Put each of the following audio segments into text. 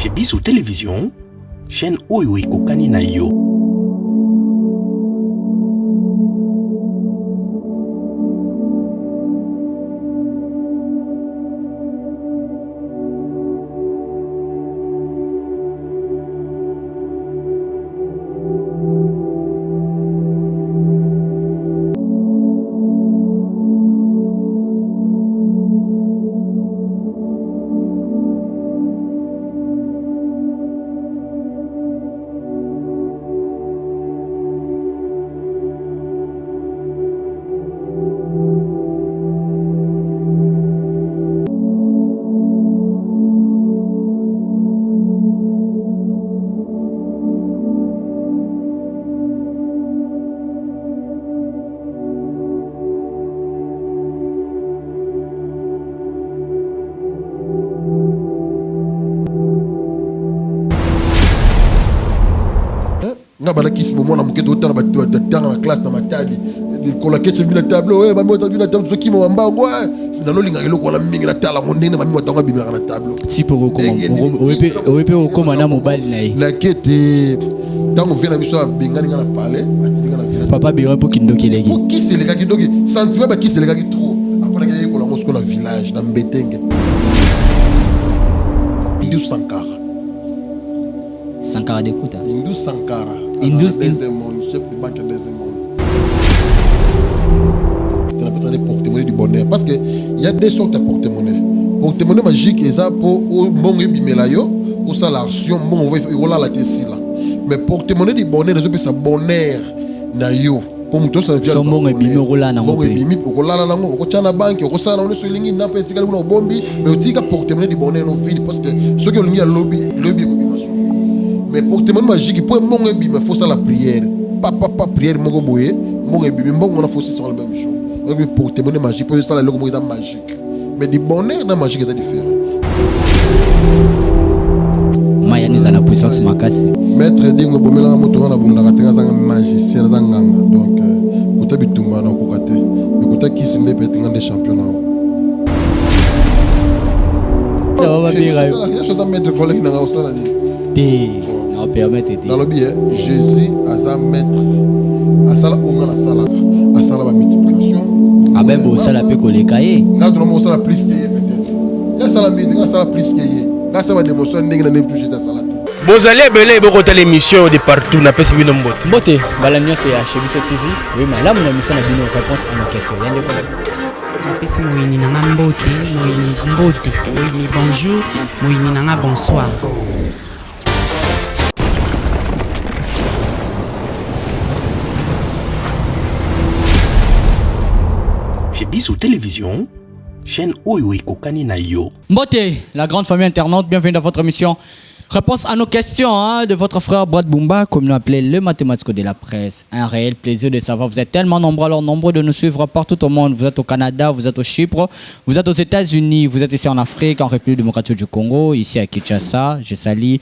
Chez Biso Télévision, chaîne Oyo Kokani na yo. nga bala kisi bomo na mukedo otana batanga na classe na matadi kola ketche bina tableau ba mo tabina tableau zoki mo mbango na no linga eloko na mingi na tala mondene ba mi otanga bibina na tableau tipo owepe okoma na mobali na ye la kete tango vient na biso bengani nga na parler atinga na village papa bewa po kindoki leki po kisi le kaki doki sentiment ba kisi le kaki trop après nga yekola ngo na village na mbetenge Indus Sankara d'écoute Indus Sankara deuxième monde, chef de banque deuxième monde. Tu appelles ça des porte-monnaie du bonheur. Parce qu'il y a deux sortes de porte-monnaie. Porte-monnaie magique, c'est ça pour bon ebimelayo, ou ça l'action, bon on va la tessi là. Mais porte-monnaie du bonheur, c'est ça bonheur na yo. Pour nous tous ça vient. Son bon ebimi rola na ngo. Bon ebimi rola na ngo, ko tchana banque, ko ça na on so lingi na pe tika na bombi, mais o tika porte-monnaie du bonheur no vide parce que ceux qui ont lingi à lobby ko bima sou. Mais porte-monnaie magique, pour mon ebi, il faut ça la prière. Pas prière, mon boye, mon ebi, on a faussé sur le même jour. Donc porte-monnaie magique, pour ça la logo magique. Mais du bonheur, la magique c'est différent. Mayonnaise à la puissance makasi. Maître dingo bomela moto na bunda katenga zanga magicien zanga. Donc kota bitumba na kokate. Mais kota kisinde petenga des championnats. Ça va bien. Ya chose maître collègue na osala ni. Dans le billet, Jésus a sa maître, a sa la onga la sala, a sa la multiplication. Ah ben bon, ça la peut coller cahier. Là, nous avons ça la plus qu'il y peut-être. Il y a ça la midi, il y a ça la plus qu'il y a. Là, ça va démontrer que nous n'avons plus Jésus à sa la. Vous allez belé beaucoup de l'émission de partout, n'a pas suivi nos mots. Beauté, balamia c'est chez Biso TV. Oui, mais là, mon émission a bien une réponse à nos questions. Il y a des collègues. Napesi moyini nanga mbote, moyini bonjour, moyini nanga bonsoir. Chez Biso Télévision, chaîne Oyo Kokani na yo. Mbote, la grande famille internaute, bienvenue dans votre émission. Réponse à nos questions de votre frère Brad Bumba, comme nous appelait le mathématico de la presse. Un réel plaisir de savoir, vous êtes tellement nombreux, alors nombreux de nous suivre partout au monde. Vous êtes au Canada, vous êtes au Chypre, vous êtes aux États-Unis, vous êtes ici en Afrique, en République démocratique du Congo, ici à Kinshasa. Je salue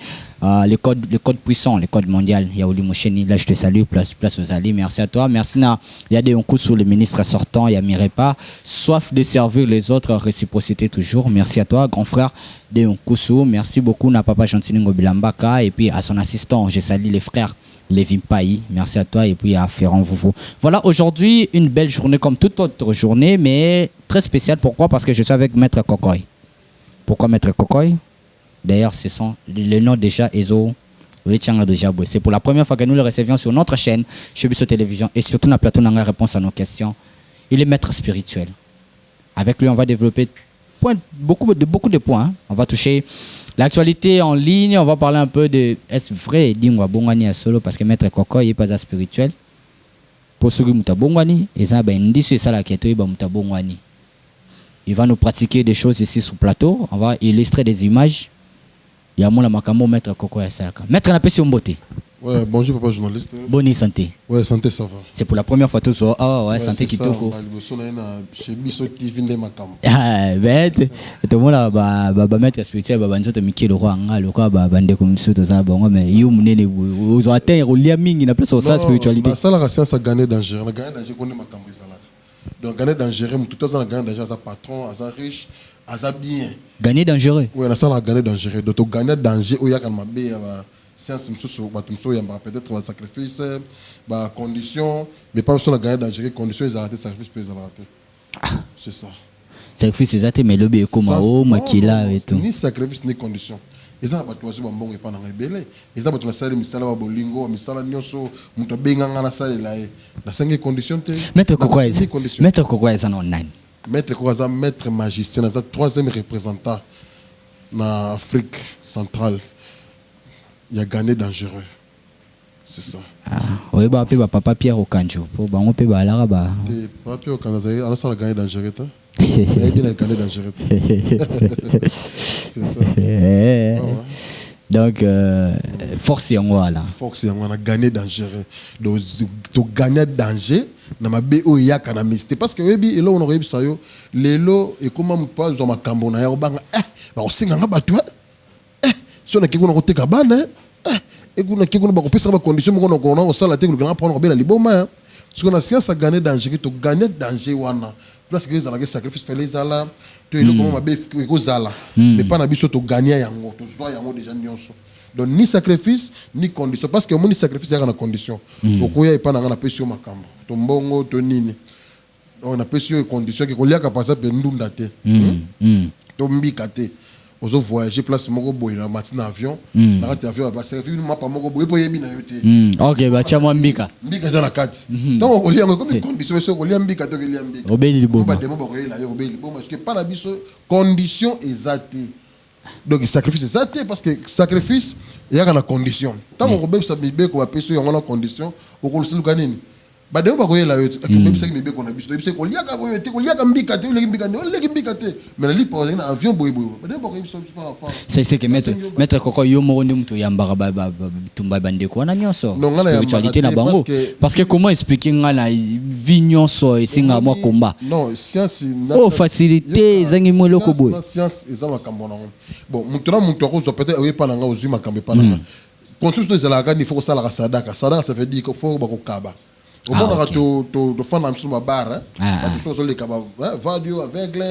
les codes puissants, les codes mondiaux. Yaouli Moucheni, là je te salue, place aux alliés. Merci à toi. Merci na. Il y a des coups sur le ministre sortant, il y a Mirepa. Soif de servir les autres, réciprocité toujours. Merci à toi, grand frère de Nkusu. Merci beaucoup na papa Chantiningo Bilambaka et puis à son assistant, je salue les frères Lévin Payi. Merci à toi et puis à Ferrand Vouvou. Voilà, aujourd'hui une belle journée comme toute autre journée, mais très spéciale. Pourquoi? Parce que je suis avec Maître Kokoy. Pourquoi Maître Kokoy? D'ailleurs, ce sont le nom déjà Ezo. C'est pour la première fois que nous le recevions sur notre chaîne, chez Biso Télévision, et surtout dans le plateau, dans la réponse à nos questions. Il est maître spirituel. Avec lui, on va développer beaucoup de points. Hein. On va toucher l'actualité en ligne, on va parler un peu de est-ce vrai Dingwa Bongani à solo parce que maître Kokoy n'est pas spirituel. Pour ceux qui sont Bongani, et ça, il va nous pratiquer des choses ici sur le plateau. On va illustrer des images. Il y a mon Makamo, maître Kokoy Asaka. Maître Napesi Mbote. Ouais, bonjour papa journaliste. Bonne santé. Ouais, santé ça va. C'est pour la première fois tout ça. Ah ouais, santé qui toko. Chez Biso TV de Makamo. Ah, bête. Tout le monde là ba maître spirituel ba banzo to Mickey le roi nga le quoi ba bande comme ça tout ça bon mais yo munene aux atteindre au lien mingi na place ça spiritualité. Ça la science a gagné danger. On a gagné danger qu'on est Makamo ça là. Donc gagner danger tout ça on a gagné danger à sa patron, à sa riche, aza bien. Gagner dangereux. Oui, on a ça la gagner dangereux. Donc gagner danger où il y a quand même bien science peut-être un sacrifice, condition, mais pas sur la gagner dangereux, condition ils arrêtent sacrifice puis ils arrêtent. C'est ça. Sacrifice c'est ça mais lobby comme au makila et tout. Ni sacrifice ni condition. Ils ont battu oiseau bambon et pas dans rebelle. Ils ont battu la salle misala wa bolingo, misala nyonso, muto benga ngana salle là. La cinquième condition te. Maître Kokwaiza. Maître Kokwaiza non nani. Maître Kokwaiza maître magicien, c'est le troisième représentant en Afrique centrale. Il a gagné dangereux. C'est ça. Ah, oui, bah papa Pierre Okanjo. Pour bah on peut bah là bah. Papa Pierre Okanjo, alors ça a gagné dangereux ta. Il a bien gagné dangereux. C'est ça. Donc force en voilà. Force en on a gagné dangereux. Donc to gagner danger na mabe o ya kana miste parce que webi elo on aurait ça yo lelo et comment me pas zo makambo na ya banga ba osinga nga batwa si on a quelque chose à faire, et qu'on a quelque chose à condition qu'on a au salaire que l'on prend la liboma. Ce qu'on a science à gagner danger, to gagner danger wana. Parce que les gens sacrifice fait les ala, tu es le comment mabe que zala. Mais pas na biso to gagner yango, to zoa yango déjà nyonso. Donc ni sacrifice ni condition parce que mon sacrifice il y a une condition. Okoya pas na pression makambo. To mbongo to nini. On a pression condition que kolia kapasa pe ndunda te. To mbika te. Ozo voyager place moko boy na matin avion na rate avion ba servir ma pa moko boy boyebi na yote OK ba chama mbika za na kati donc olia ngo comme condition so olia mbika to olia mbika obeli libo ba demo ba koyela yo obeli bon parce que pas la biso condition exacte donc sacrifice exacte parce que sacrifice il y a une condition tant on obeli sa bibe ko ba peso yo ngona condition okolusi lukanini ba demo ba koyela yo obeli sa bibe ko na biso biso ko lia ka boyo te ko lia ka mbika te olia mbika ne olia mbika te mais li pour un avion boy boy ba demo ba koyela biso pas c'est que maître koko yo mo ndi mtu yambaka ba tumba bande ko na nyonso spiritualité na bango parce que comment expliquer ngana vinyonso esinga mwa komba non science oh facilité zangi mo loko boy science ezama kambo na bon mutu ko zo peut-être oui pas nga ozu makambe pas nga construction de la il faut ça la sadaka sadaka ça veut dire qu'il faut ba ko kaba au moins on to faire un peu bar hein parce que les kaba vadio aveugle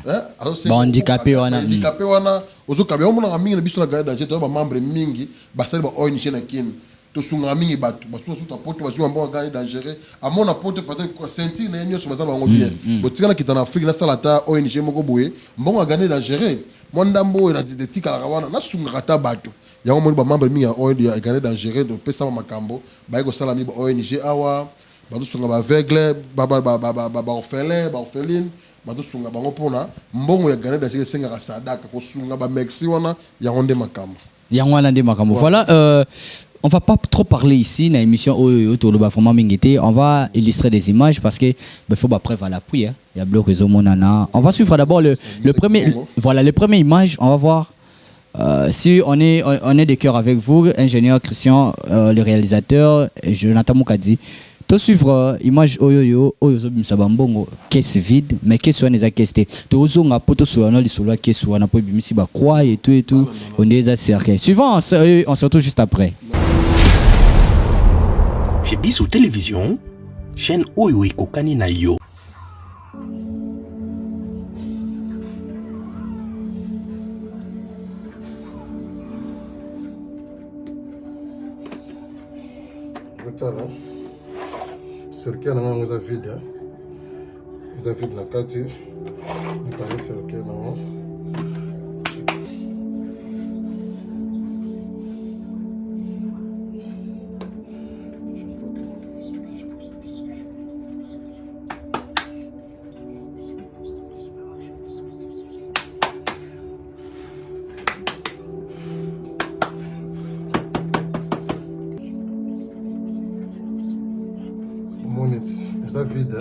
ba handicapé wana ozo kaba on na mingi na biso na gada j'ai ba membre mingi ba sali ba ONG na kin to sunga mingi batu ba so ta porte ba zo mbo gagner dangereux à mon porte peut-être sentir na nyo so bazala bango bien botikana kitana Afrique na salata ONG moko boye mbongo gagner dangereux mondambo na tika la wana na sunga kata batu ya mo ba membre mi ya ONG ya gagner dangereux do pesa makambo ba ko sala mi ba ONG awa ba do sunga ba aveugle ba orphelin ba orpheline ba do sunga bango pona mbongo ya gagner dangereux senga sadaka ko sunga ba merci wana ya onde makambo ya wana nde makambo voilà on va pas trop parler ici dans l'émission autour de Bafoma Mingité. On va illustrer des images parce que il faut pas preuve à l'appui. Il y a bloc réseau monana. On va suivre d'abord le premier. Voilà les premières images. On va voir si on est de cœur avec vous, ingénieur Christian, le réalisateur, Jonathan Moukadi. To suivre image oyo sabambongo caisse vide mais caisse on les caisse to zonga poto sur na lisolo caisse on a pas bimisi ba croix et tout on est à cercle suivant on se retrouve juste après. Chez Bissou Télévision, chaîne oyo ekokani na yo. Cercle na nganga vide eza vide na kati ipane cercle na está vide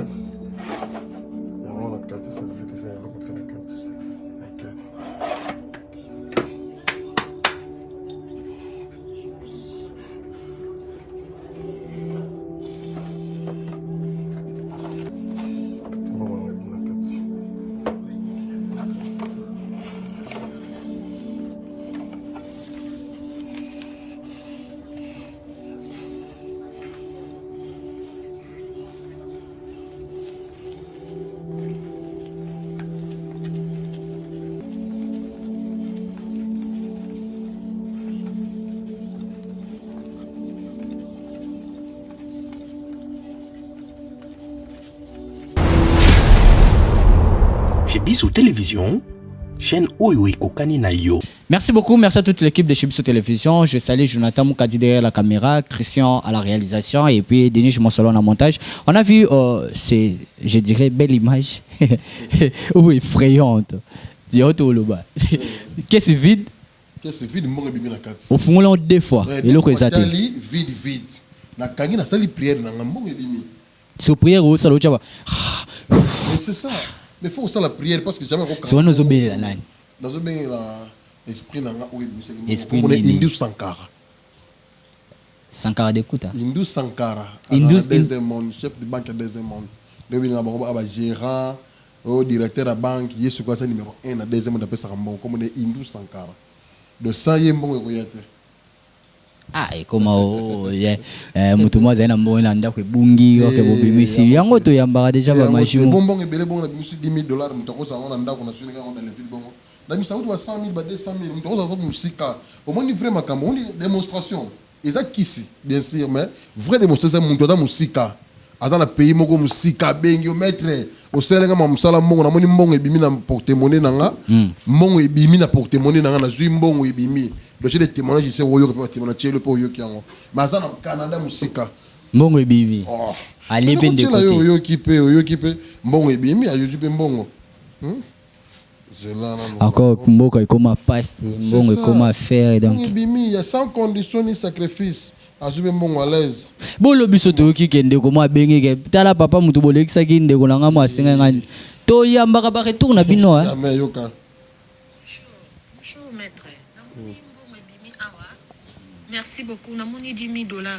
ya ngona kati sa vide sa lo ko kati okay Biso Télévision, chaîne Oyo Kokani na yo. Merci beaucoup, merci à toute l'équipe de Chibiso Télévision. Je salue Jonathan Moukadi derrière la caméra, Christian à la réalisation et puis Denis Monsolon en montage. On a vu, je dirais, belle image. Oui, effrayante. Qu'est-ce vide? Qu'est-ce vide, mon bibi na kati. Au fond, on deux fois. Et l'autre est athée. Vide, vide. Na kangi na sali prière na ngambon bibi. C'est prière ou ça l'autre. C'est ça. Mais il faut aussi la prière parce que jamais. C'est on nous obéit là. Dans un bien l'esprit na nga esprit on est Hindu Sankara. Sankara d'écoute. Hindu Sankara. Hindu deuxième monde, chef de banque deuxième monde. Debi na bango aba gérant, au directeur de la banque, yesu quoi ça numéro 1 na deuxième monde appelle ça comme on est Hindu Sankara. De 100 yembon ekoyate. Ah, et comment mutu mwa zaina mbona nda kwebungi ke bobimisi yango to yambara déjà ba maji bonbon ebele bon na bimisi $10,000 mutu ko sa ngona ndako na suni ka ngona levi bongo na bimisa utu wa 100,000 ba 200,000 mutu ko sa musika au moins vraiment comme on démonstration exact kisi bien sûr mais vraie démonstration mutu da musika ata na pays moko musika bengi o maître o selenga ma musala mbongo na moni mbongo ebimi na porte-monnaie nanga mbongo ebimi na porte-monnaie nanga na zui mbongo ebimi. Le jeu de témoignage, je sais où il y a des témoignages, le pour yo qui en. Mais ça au Canada musika. Mbongo ebibi. Allez ben de côté. Yo qui peut mbongo ebibi, a yo pe mbongo. Encore mbongo comment passer, mbongo comment faire donc. Ebibi, il y a sans condition ni sacrifice. A yo pe mbongo à l'aise. Bo lobi soto ki kende ko ma bengi ke tala papa mutu bolekisa ki ndeko na nga masenga ngani. To yamba ba retour na bino hein. Jamais yoka. Bonjour maître. Merci beaucoup. On a mon $10,000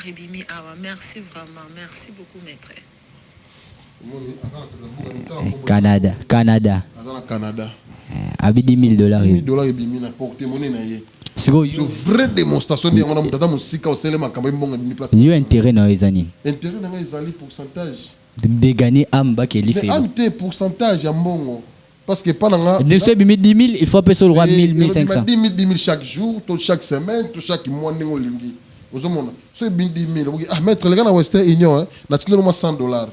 et bimi awa. Merci vraiment. Merci beaucoup, maître. Canada. Canada. Abi $10,000. $10,000 et bimi na porte-monnaie na ye. C'est une vraie démonstration de mon tata musika au cinéma quand même bon bimi place. Il y a intérêt dans les années. Intérêt dans les alliés pourcentage. De gagner amba qui est fait. Amte pourcentage ya mbongo. Parce que pendant de ce 10 000, il faut payer sur le roi 1000, 1500. 10 000 chaque jour, chaque semaine, chaque mois, nous lingi. Vous avez ce 10 000. Ah, maître, les gars dans Western Union, national $100.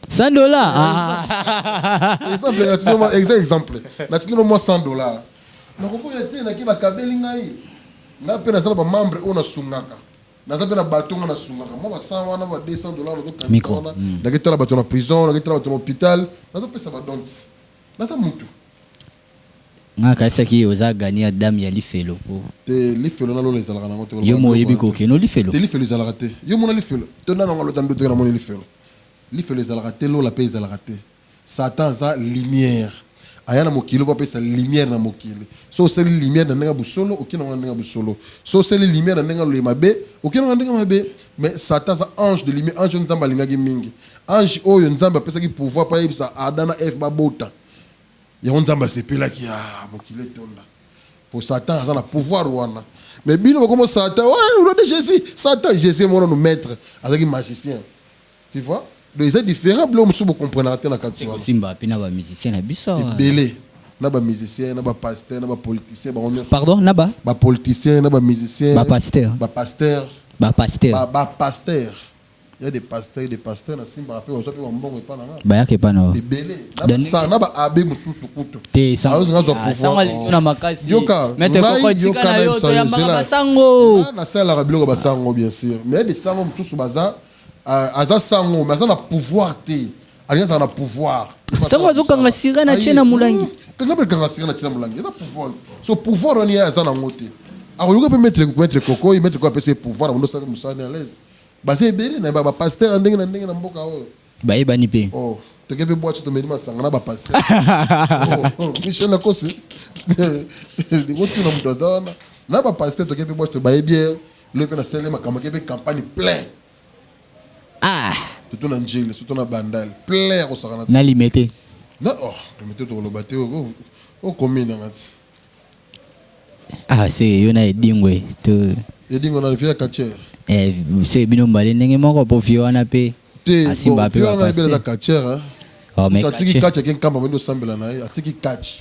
$100? Ah! Exemple. National $100. Na ko ya te na ki ba kabeli ngai. Na pe na sala ba membre ona sungaka. Na ta pe na bato na sungaka. Mo ba 100 wana ba $200 na to kamisa. Na ke tala bato na prison, na ke tala bato na hôpital, na to pesa ba donti. Nata mutu. Nga kaisa ki oza gagner adam ya lifelo po. Te lifelo na lo les alaka na ngoto. Yo mo yebi ko ke no lifelo. Te lifelo zalaka te. Yo mo na lifelo. Te na ngalo tan dote na mo lifelo. Lifelo zalaka te lo la pe zalaka te. Satan za lumière. Aya na mokilo pa pe sa lumière na mokili. So c'est lumière na nga busolo, okina nga nga busolo. So c'est lumière na nga lo mabe, okina nga nga mabe. Mais Satan za ange de lumière, ange nzamba lingaki mingi. Ange oyo nzamba pesa ki pouvoir pa yebisa adana f babota. Il y a un zamba sepela qui a mokile tonda. Pour Satan, ça a pouvoir wana. Mais bino comment Satan, ouais, on a de Jésus, Satan, Jésus mon nous maître avec un magicien. Tu vois? Donc c'est différent, l'homme sous comprendre la tena katwa. C'est simba pina ba musicien na biso. Belé. Na ba musicien, na ba pasteur, na ba politicien, ba on. Pardon, na ba? Ba politicien, na ba musicien. Ba pasteur. Ba pasteur. Ba pasteur. Ba pasteur. Il y a des pasteurs na simba après on s'appelle mbongo pa na. Ba yake pa no. Des belé. Na ba abe mususu kuto. Te sang. Sang ali na makasi. Yoka. Mete ko tika na yo to yamba basango. Na sala ka biloko basango bien sûr. Mais des sango mususu baza aza sango, mais ça na pouvoir te. Alliance na pouvoir. Sango azokanga sira na chena mulangi. Quand on kanga sira na chena mulangi, ça pouvoir. So pouvoir on y a ça na ngote. Alors yoka peut mettre coco, il mettre quoi passer pouvoir, on doit ça musane à l'aise. Basé belé na ba pasteur ndenge na mboka oyo. Ba yebani pe. Oh, to kebe boîte to medima sanga na ba pasteur. Oh, Michel na kosi. Di wotu na mutazana. Na ba pasteur to kebe boîte to ba yebier, le pe na sele makamba kebe campagne plein. Ah, tout na njile, tout na bandal, plein au sakana. Na limité. Non, oh, limité to lo baté au commune ngati. Ah, c'est yona edingwe to. Edingo na fia kacher. C'est bino mbali ndenge moko po fio wana pe asimba pe wana bela la kachera oh mais atiki kacha ken kamba bendo sambela na ye atiki kach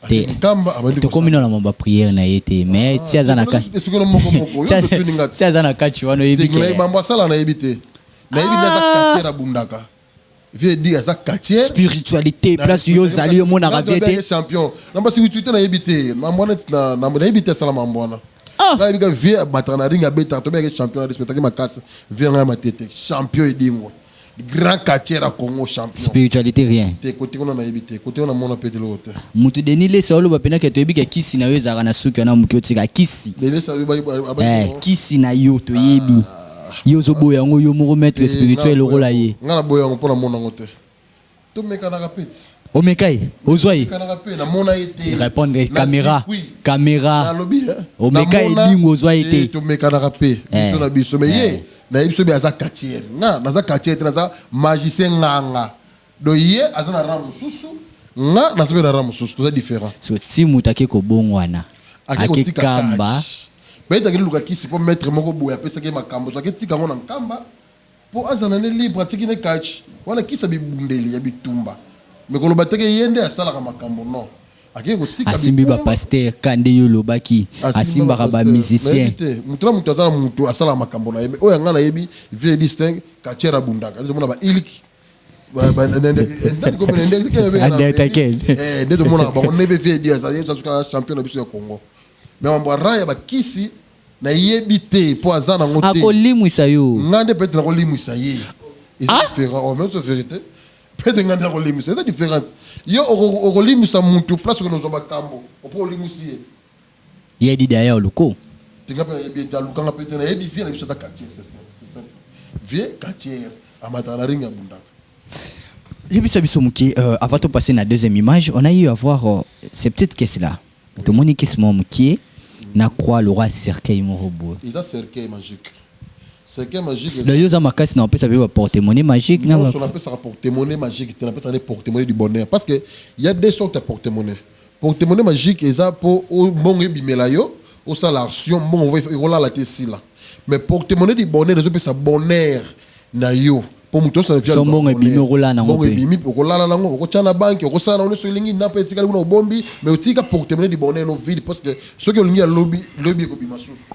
te kamba abandi to komino na mamba prière na yete mais ti azana ka explique no moko moko yo to tuninga ti azana kachi wana yebike te ngai bamba sala na yebite na yebi na kachera bundaka Vieux dit à sa quartier. Spiritualité, place yo zali yo mona raviete. Champion. Namba si tu na yebité, mambona na yebité sala mambona. Na yebika vieux batana ringa beta to be champion de spectacle makasa. Vieux na matete, champion edingo. Grand quartier à Congo champion. Spiritualité rien. Te côté on a yebité, côté on a mona pété l'autre. Mutu denile sa olo bapena ke to yebika kisi na yo zara na suki na muki otika kisi. Dele sa ba Kisi na yo to yebi. Yo zo boya ngo yo mo maître spirituel le rôle aye. Ngana boya ngo pona mona ngote. To meka na rapete. O mekai, ozoi. Kana rapete na mona été. Répondre caméra. Caméra. Na lobby. O mekai lingo ozoi été. To meka na rapete. Biso na biso me ye. Na biso bi aza quartier. Na za quartier na za magicien nganga. Do ye aza na ramu susu. Na sabe na ramu susu, c'est différent. So ti mutake ko bongwana. Ake kamba. Beta ke luka kisi pour mettre moko boya pesa ke makambo. So ke tika ngona nkamba. Po azana ne libre tiki ne catch. Wala kisa bi bundeli ya bitumba. Mais ko loba teke yende asala ka makambo non. Ake ko tika asimbi ba pasteur kande yo lobaki. Asimba ka ba musicien. Mutuna mutu azana mutu asala makambo na yebe. Oya ngana yebi vie distingue kachera bundaka. Ndio mona ba iliki. Ndeto mona ba on nebe vie dia ça yesa champion na biso ya Congo. Mais on boit raya ba kisi na yebité pour azana ngote. Akolimwisa yo. Ngande peut-être na kolimwisa ye. C'est différent, en même temps vérité. Peut-être ngande na kolimwisa, c'est différent. Yo okolimwisa muntu place que nous ba kambo. On peut kolimwisi. Ye di derrière le ko. Tinga pe yebi ta lukanga peut-être na yebi vie na biso ta quartier, c'est simple. Vie quartier amata na ringa bundaka. Yebisa biso muki avant de passer à la deuxième image, on a eu à voir ces petites caisses là. Tout le monde qui se muki na croix le roi cercueil morobo. Ils ont cercueil magique. Cercueil magique. Le yoza makasi na peut savoir porte-monnaie magique na. Non, on appelle ça porte-monnaie magique, on appelle ça porte-monnaie du bonheur parce que il y a deux sortes de porte-monnaie. Porte-monnaie magique est ça pour bon bimela yo, au salation bon on va la tesi là. Mais porte-monnaie du bonheur, les autres ça bonheur na yo. Pour muto ça vient bon ebimi rola na bon ebimi pour la lango ko tchana banque ko sana on so lingi na pe tika kuna bombi mais otika porte-monnaie du bonheur no vide parce que ceux qui lingi lobby ko bima susu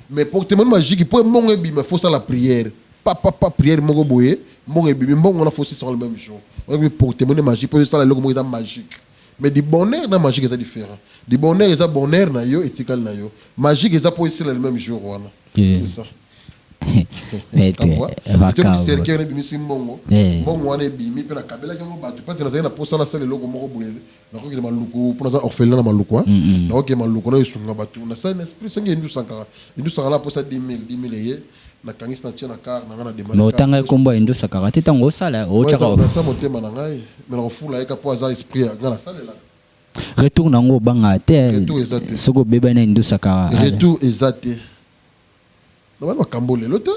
mais porte-monnaie magique pour bon ebimi faut ça la prière pas prière moko boye bon ebimi bon on a faut sur le même jour on porte-monnaie magique pour ça la logo mo magique mais du bonheur na magique c'est différent du bonheur c'est bonheur na yo etika na yo magique c'est pour ici le même jour voilà c'est ça. Mais vacances. C'est cercle ne bimisi mbongo. Mbongo wana bimi pe na kabela ke mo batu pati na zana posa na sale logo moko boye. Na ko ke maluko pour na orphelin na maluko hein. Na ko ke maluko na isunga batu na sa na esprit sangi ndu sankara la posa 10,000 ye na kangis na tia na car na ngana demande. No tanga kombo ndu sakara te tango sala o chaka off. Ça motema na ngai mais na fula eka po za esprit ngana sale la. Retour nango banga te. Soko beba na ndu sakara. Retour exact. On va camboler l'autre.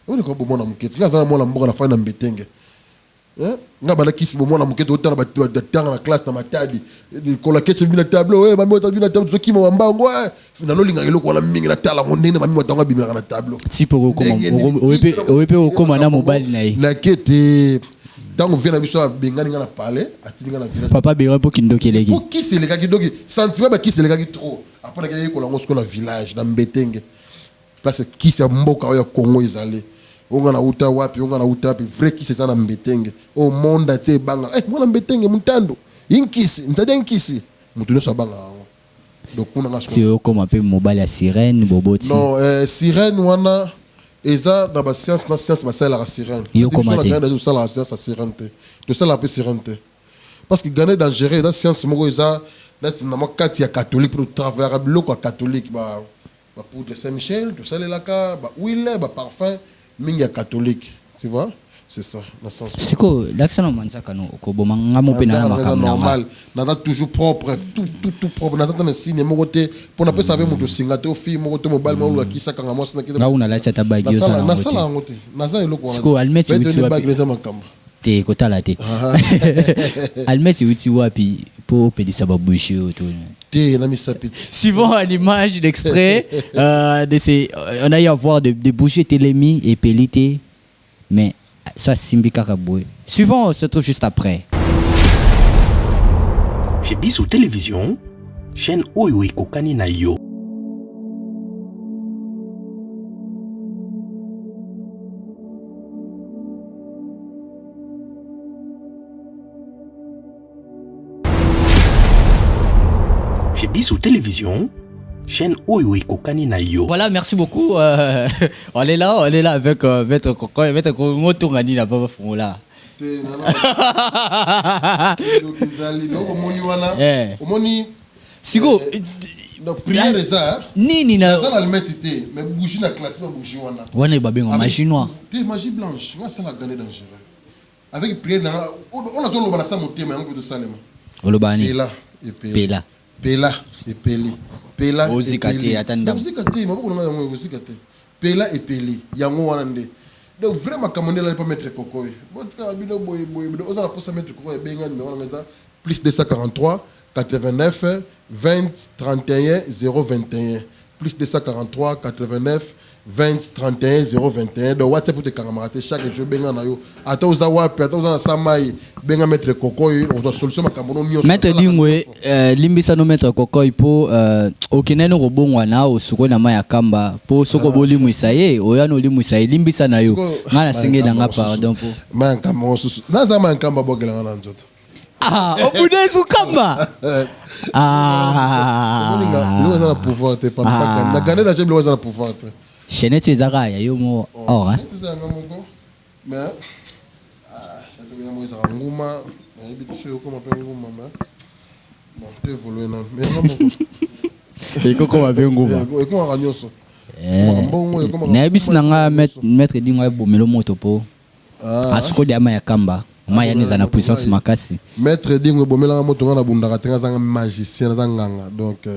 On est comme bon na muketi. Ngaza na mona mboka na fa na mbetenge. Nga bana kisi bo mona muketi otana ba tanga na classe na matadi. Ko la ketche bina tableau, mami otana bina tableau zoki mo mbango. Na no linga eloko na mingi na tala monene mami otanga bina na tableau. Tipo ko oepe okoma na mobile na ye. Na kete tango vient na biso bengani nga na parler, atilinga na village. Papa be po kindokeleki. Po kisi le kaki doki sentiment ba kisi le kaki trop. Après na ko la ngosko na village na mbetenge. Place kisi ya mboka oyo Congo ezali onga na uta wapi vrai kisi sana mbetenge o monde te banga mwana mbetenge mutando inkisi nzade inkisi mutu no sabanga ngo donc kuna ngaso si okoma pe mobile ya sirène boboti non sirène wana eza na ba science ba sala la sirène yo komate na sala la science sirène te to sala pe sirène te parce que gagner dangereux dans science moko eza na makati ya catholique pour travailler biloko catholique ba poudre Saint-Michel, tout ça les laka, huile, parfum, mingi catholique, tu vois, c'est ça, dans sens. C'est quoi, l'accent en manzaka no, ko bomanga mo pena na normal, nada toujours propre, tout propre, nada dans signe mo côté, pour na pesa avec mo singate au film, mo côté mobile mo la kisa kanga mo sana kida. Na una la chata bagi yo sana. Na sala ngote, na sala eloko wana. C'est quoi, almeti uti wapi? Te kotala te. Almeti uti wapi pour pédissa babouché autour. Suivant à l'image d'extrait de ces, on a eu à voir des bougies télémi et pelité, mais ça simbi karaboué. Suivant, on se trouve juste après. Chez Bissou Télévision, chaîne Oyo Kokani na yo. Bisou Télévision, chaîne Oyo Kokani na yo. Voilà, merci beaucoup. On est là avec Maître Koko et Maître Koko Tongani na Baba Fongola. Sigo, prière ça. Nini na Ça la mettreité, mais bougie na classe na bougie wana. Wana babengo magie noire. Té magie blanche, moi ça la gagner dangereux. Avec prière on a zolo bana sa motema yango de salema. Olobani. Pela et peli. Pela. Ozikate atanda. Ozikate, maboko na yango ozikate. Pela et peli, yango wana nde. Donc vraiment comme on est là pas mettre Koko. Bon tika bino boy on a pas mettre Koko et benga numéro on a plus 243 89 20 31 021 plus 243 89 20 31 021 de WhatsApp pour te camarades chaque jour benga na yo ata uza wapi ata uza samai benga mettre Koko on doit solution makambo nyonso Maître Dingwe limbisa no mettre Koko ipo okinene robongwa na osuko na maya kamba po soko bolimu isaye oyano limu isaye limbisa na yo ngana singe na nga pardon po maya kamba susu na za maya kamba bogela na nzoto obudezu kamba Nous avons le pouvoir, tu pas na gagner la chambre, nous avons le pouvoir. Chenette ezaka ya yo mo or hein. Mais je vais moi ça nguma, et puis tu sais comment appeler nguma mais bon, tu évoluer non. Mais Et comment va bien nguma? Et comment ranyoso? Na ebisi nanga maître Dingwe bomelo moto po. Asuko de ama ya kamba. Maya neza na puissance makasi. Maître Dingwe bomela moto ngana bundaka tenga zanga magicien za nganga. Donc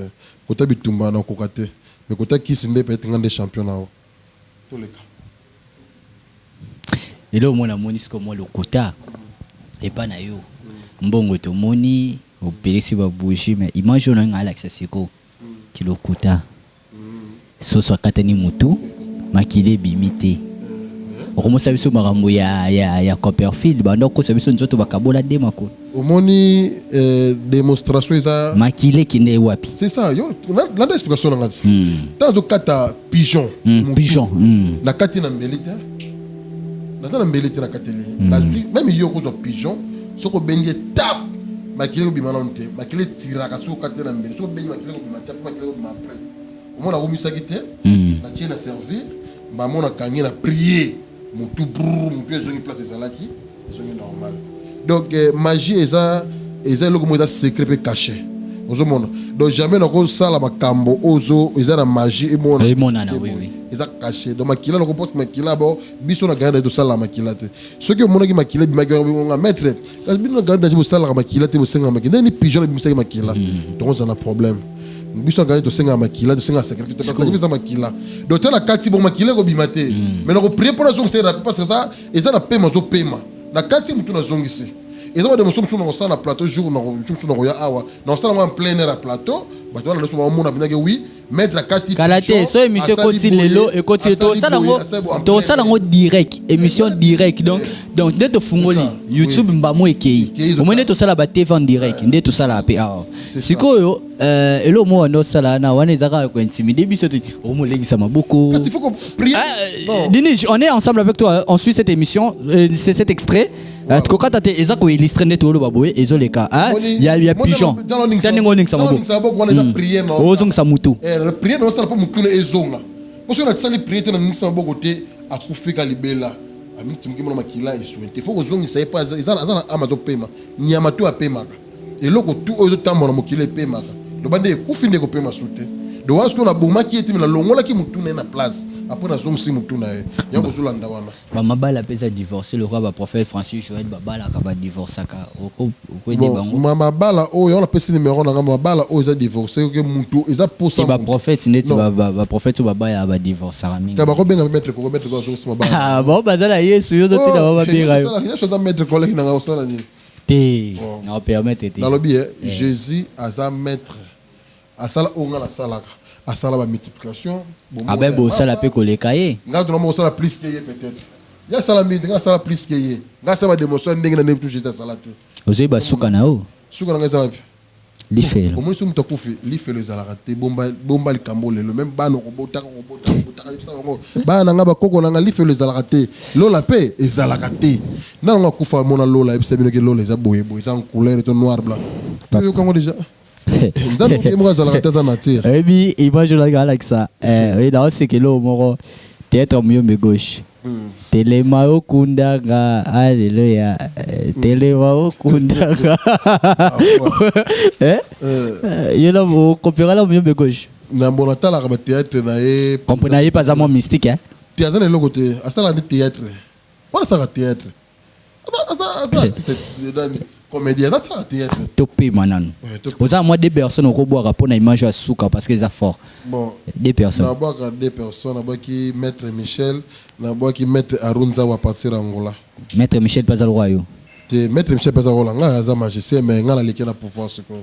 kota bitumba na kokate. Mais kota kisinde peut être ngande champion na. Tous les cas. Et là mona monisco mo lokota. Et pas na yo. Mbongo to moni au pelesi ba bougie mais image on nga Alex Siko. Ki lokota. So so katani mutu makile bimité. Okomosa biso makambo ya Copperfield bando ko sabiso nzoto bakabola dema ko omoni démonstration eza makile kinde wapi c'est ça yo la explication na ngati tant kata pigeon pigeon na kati na mbelite na mbelite na kateli la même yo ko zo pigeon soko benge taf makile ko bimana onte makile tira ka soko kati na mbelite soko benge makile ko bimata makile ko bimapre omona ko misakite na tiena servir ba mona kangi na prier mutu ezongi place ezalaki ezongi normal donc magie eza eloko mo eza secret pe caché ozomona donc jamais nakosala makambo ozo eza na magie emonana oui eza caché donc makila loko porte makila bo biso na ganda tosala makila te soki omonaki makila bimaki nga maître kasi bino na ganda bosala makila te bosenga makila ni pigeon bimisaki makila donc on a un problème biso na to senga makila to senga sacrifice makila donc tala kati bon makila ko bimate mais na ko prier pour la zone c'est parce que ça eza na pema zo pema na kati mutu na zongisi eza ba de moso na ko na plateau jour na ko ya awa na ko en plein air à plateau ba to na so ba mona binake oui mettre la kati Kalate so émission koti lelo et koti to sala ngo direct émission direct donc dès to fungoli YouTube mbamo ekei au moins to sala ba TV en direct dès to sala pe sikoyo elo mo ndo sala na wana ezaka ko intimider biso to o mo lengisa maboko il faut qu'on prie Dini on est ensemble avec toi on suit cette émission c'est cet extrait kokata te ezako illustrer neto lo baboye ezoleka il y a pigeon tani ngoning sa maboko prier non ozong sa mutu prier non ça pas mutu na ezonga parce que na sali prier na ningisa maboko te akufika libela amiti mukimo makila esuente faut ozongi ça pas ezana amazo pema nyama tu apemaka eloko tu ozo tambola mokile pemaka do bande kufinde ko pema sute do wanasko na bomaki eti na longola ki mutu na place après na zongi si mutu na ye yango zolanda wana ba mabala pesa divorcer le roi ba prophète Francis Joël babala ka ba divorcer ka ko de bango mabala oyo on a pesi numéro na mabala oyo za divorcer que mutu eza posa ba prophète neti ba prophète baba ya ba divorcer mingi ka ba ko benga mettre ko zongi si mabala bon bazala yesu yo zotina baba bira yo ya choza mettre collègue na osala ni te na permettre te dans le bien Jésus asa maître asala onga la salaka asala ba multiplication bo sala pe koleka ye nga to mo sala plus que ye peut-être ya sala mi nga sala plus que ye nga sala démonstration ndenge na tout Jésus sala te ozo ba suka na o suka nga sala lifelo comment so mutako fi lifelo zalaka te bomba likambo lelo même bana robota bana nga bakoko na nga lifelo zalaka te lola pe ezalaka te na nga kufa mona lola ebisa bino ke lola eza boye boye eza en couleur et noir blanc tu yo kango déjà nzambe okemo azalaka te aza na tire. Et puis, image de la galaxie. Oui, là, c'est que l'eau, moro, théâtre mieux mais gauche. Telemao kundaga, alléluia. Telemao kundaga. Il y a un copiera là mieux mais gauche. Na bona talaka ba théâtre na ye. Comprenez pas à mon mystique, hein? Théâtre na lokote, asala ni théâtre. Wala sala théâtre. Asa comédien, ça sala théâtre. Topé manan. Vous avez moi deux personnes au robot rapport na image à souka parce que ça fort. Bon. Deux personnes. Na boka deux personnes, na boki maître Michel, na boki maître Arunza wa partir Angola. Maître Michel Pazalroa yo. Te maître Michel Pazalroa nga za magicien mais nga na leki na pouvoir ce ko.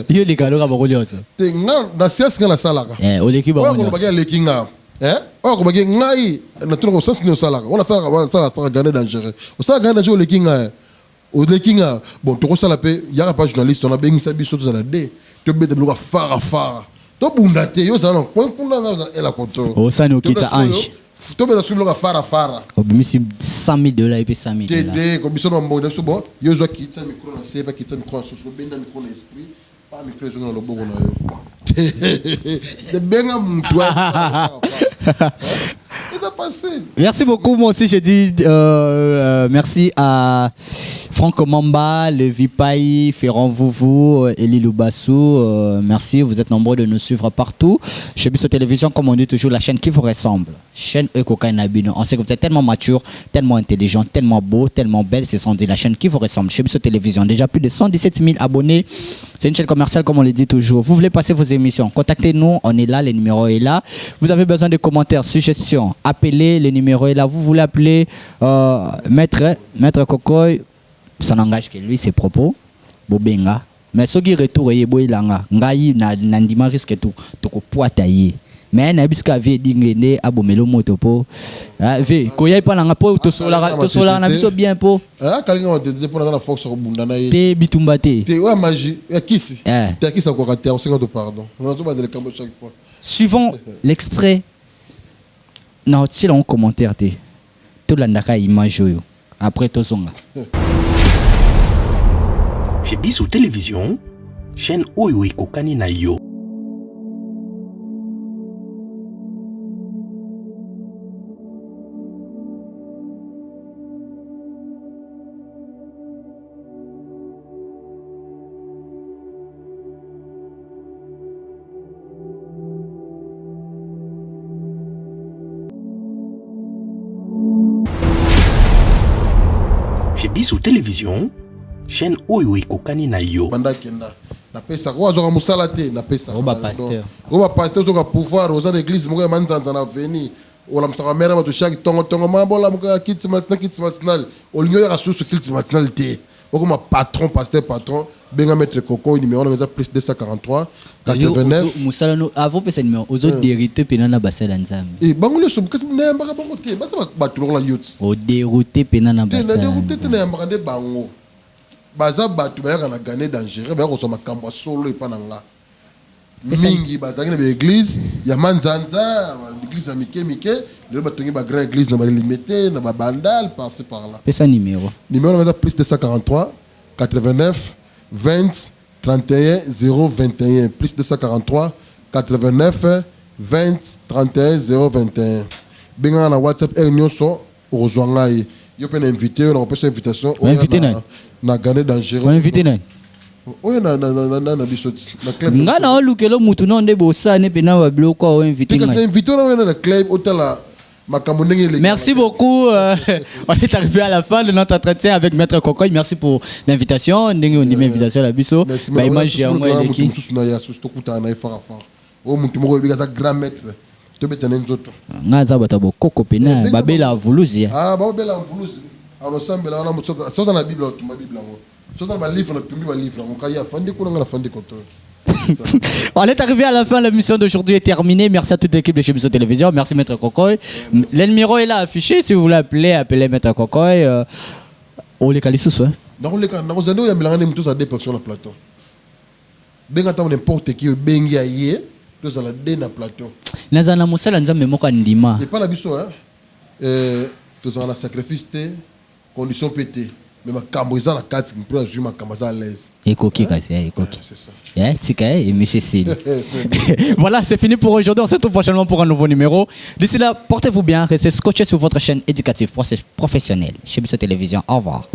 Yo les gars là ba ko lioso. Te nga na science nga na salaka. O leki ba ko ba leki nga. Ko ba ngai na tro ko sens ni salaka. On a salaka gagner dangereux. O salaka gagner dangereux leki nga. O leki nga. Bon to ko sala pe ya pas journaliste on a bengisa biso to za la de. To bete bloka fara. To bunda te yo za no point kuna za ela control. O sa no kita ange. To bete sur bloka fara. O bimisi $100,000 et puis $100,000. Te ko biso no mbonde so bon. Yo zo kitsa micro na seba kitsa micro na so benda micro na esprit. Pas micro zo na loboko na yo. De benga muntu. Merci beaucoup, moi aussi je dis merci à Franck Mamba, Levi Paï, Ferrand Vouvou, Elie Loubassou. Merci, vous êtes nombreux de nous suivre partout. Chez Bisso Télévision, comme on dit toujours, la chaîne qui vous ressemble. Chaîne Ekoka Nabino. On sait que vous êtes tellement mature, tellement intelligent, tellement beau, tellement belle. C'est sans dire la chaîne qui vous ressemble. Chez Bisso Télévision, déjà plus de 117 000 abonnés. C'est une chaîne commerciale, comme on le dit toujours. Vous voulez passer vos émissions, contactez-nous, on est là, le numéro est là. Vous avez besoin de commentaires, suggestions, appelez, le numéro est là. Vous voulez appeler Maître Kokoy, ça n'engage que lui, ses propos. Bobenga. Mais ce qui retourne, il y a ngai na ndima risque tout ko poataye. Mais na biska vie dingene abomelo moto po. Ve ko yai pa na po to sola na biso bien po. Kalinga on te pour na force bunda na ye. Te bitumba te. Te wa magie, ya kisi. Te kisi ko rater, on 50 pardon. On a tout dans le camp chaque fois. Suivons l'extrait. Non, si on commentaire te. Tout l'andaka image yo. Après to songa. Chez Bisso Télévision, chaîne oyo ekokani na yo. Chez Bisso Télévision, chaîne oyo ekokani na yo. Banda kenda. Na pesa ko azoka musala te, na pesa. Roba pasteur. Roba pasteur zoka pouvoir aux églises mo manzanza na veni. Ola msaka mera ba to chaque tongo mabola mo ka kits matinal. Olinyo ya susu kits matinal te. Okoma patron pasteur patron benga maître Koko numéro on a plus 243 89 musala no avant pesa numéro aux autres dérité pena na basala nzambe. Et bango so kasi na mbaka bango te. Basa ba tulor la youth. O dérouté pena na basala. Te na dérouté te na mbaka de bango. Baza batu bayaka na gagner dangereux bayaka so makambo solo epananga mingi bazaki na église ya manzanza église ya mike le batongi ba grand église na ba limité na ba bandal par-ci par-là. Pesa numéro on a plus 243 89 20 31 021 plus 243 89 20 31 021 benga na WhatsApp nyonso ozwanga yo pe na invité on a invitation na gagner dangereux. Invité na. Oui, na bisoti. Na club. Nga na olukelo mutu no nde bosane pe na ba bloko o invité nga. Invité na club hôtel makambo ndenge. Merci beaucoup. On est arrivé à la fin de notre entretien avec Maître Kokoy. Merci pour l'invitation. Ndenge on dit invitation à biso. Ba image ya moi eleki. Mutu na ya susto kuta na ifara fara. O mutu moko biga grand maître. To betana nzoto. Nga za bata bokoko pe na babela vuluzi. Babela vuluzi. Alors sambela na mutu so dans la Bible tumba Bible ngo. So dans le livre na tumbi ba livre ngo kaya fandi kuna ngala fandi contrôle. On est arrivé à la fin, l'émission d'aujourd'hui est terminée. Merci à toute l'équipe de chez Bisso Télévision. Merci Maître Kokoy. Le numéro est là affiché. Si vous voulez appeler, appelez Maître Kokoy. On les calisse sous. Dans les cas, dans les années où il y a mélangé tous à deux personnes sur le plateau. Ben quand n'importe qui ben y a hier, tous à la deux na plateau. Nazana Moussala nzambe moko ndima. Et pas la biso hein. Tous à la sacrifice condition pété. mais makambo eza na kati mpona azwi makambo aza à l'aise. Ekoki kasi, ekoki. C'est ça. Tika et monsieur Sid. C'est bon. Voilà, c'est fini pour aujourd'hui. On se retrouve prochainement pour un nouveau numéro. D'ici là, portez-vous bien, restez scotchés sur votre chaîne éducative professionnelle chez Bissau Télévision. Au revoir.